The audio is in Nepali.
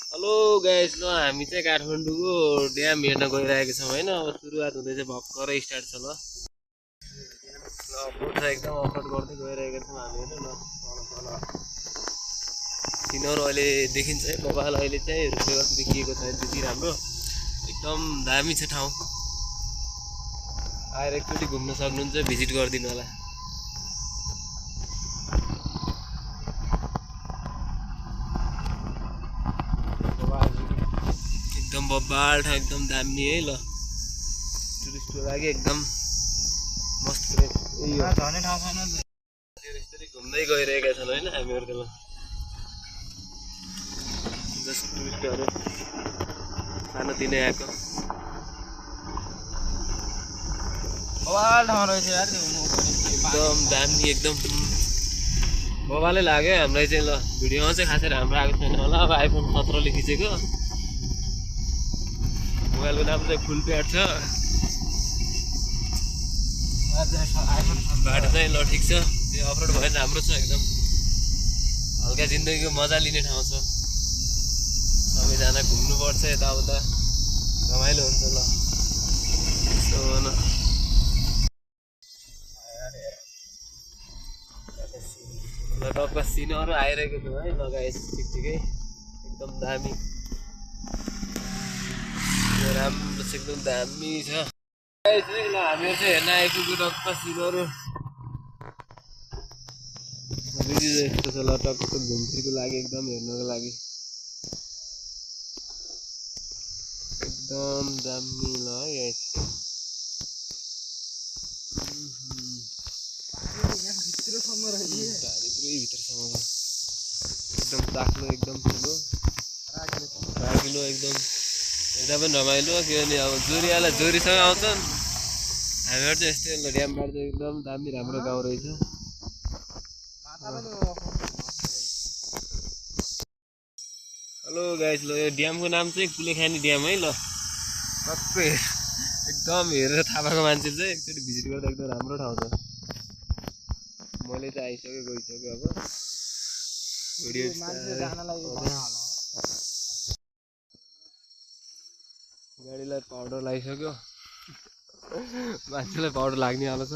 हेलो गाइस, ल हामी चाहिँ काठमाडौँको ड्याम हेर्न गइरहेको छौँ होइन। अब सुरुवात हुँदैछ, भर्खरै स्टार्ट छ। ल बोट एकदम अफरोड गर्दै गइरहेका छौँ हामी होइन। ल तल तल सिनहरू अहिले देखिन्छ है। बबाल अहिले चाहिँ रुखले गर्दा देखिएको छ त्यति राम्रो, एकदम दामी छ ठाउँ। आएर एकचोटि घुम्न सक्नुहुन्छ, भिजिट गरिदिनु होला। एकदम बब्बाल ठाउँ, एकदम दामी है। ल टुरिस्टको लागि एकदम मस्त प्लेस झर्ने ठाउँ छैन। यस्तरी घुम्दै गइरहेका छन् होइन हामीहरू त। ल जस्ट टुरिस्टहरू सानोतिनो आएको बवाल ठाउँ रहेछ यार त्यो एकदम दामी, एकदम बबालै लाग्यो हामीलाई चाहिँ। ल भिडियोमा चाहिँ खासै राम्रो आएको छैन होला। अब आइफोन 17ले खिचेको, मोबाइलको नाम चाहिँ फुल प्याड छ। बाटो चाहिँ ल ठिक छ, त्यो अफरोड भएर राम्रो छ एकदम। हल्का जिन्दगीको मजा लिने ठाउँ छ। सबैजना घुम्नुपर्छ यताउता, रमाइलो हुन्छ। ल यसो न ल टक्क सिनहरू आइरहेको छ है। लगाएस ठिक ठिकै, एकदम दामी राम्रो छ, एकदम दामी छ। ल हामीहरू चाहिँ हेर्न आइपुग्यो टक्क सिनहरू यस्तो छ। ल टक्क घुमफिरको लागि, एकदम हेर्नको लागि एकदम दामी। ल है पुरै भित्रसम्म छ, एकदम चाख्लो, एकदम ठुलो रागिलो, एकदम हेर्दा पनि रमाइलो। किनभने अब जोरीसँग आउँछन्, हामीहरू चाहिँ यस्तै ड्यामबाट चाहिँ एकदम दामी राम्रो गाउँ रहेछ। हेलो गाइस, ल यो ड्यामको नाम चाहिँ कुलेखानी ड्याम है। ल टक्कै एकदम हेरेर थाहा पाएको मान्छे चाहिँ एकचोटि भिजिट गर्दा एकदम राम्रो ठाउँ छ। मैले चाहिँ आइसक्यो, गइसक्यो। अब भिडियो गाडीलाई पाउडर लगाइसक्यो, मान्छेलाई पाउडर लाग्ने वाला छ।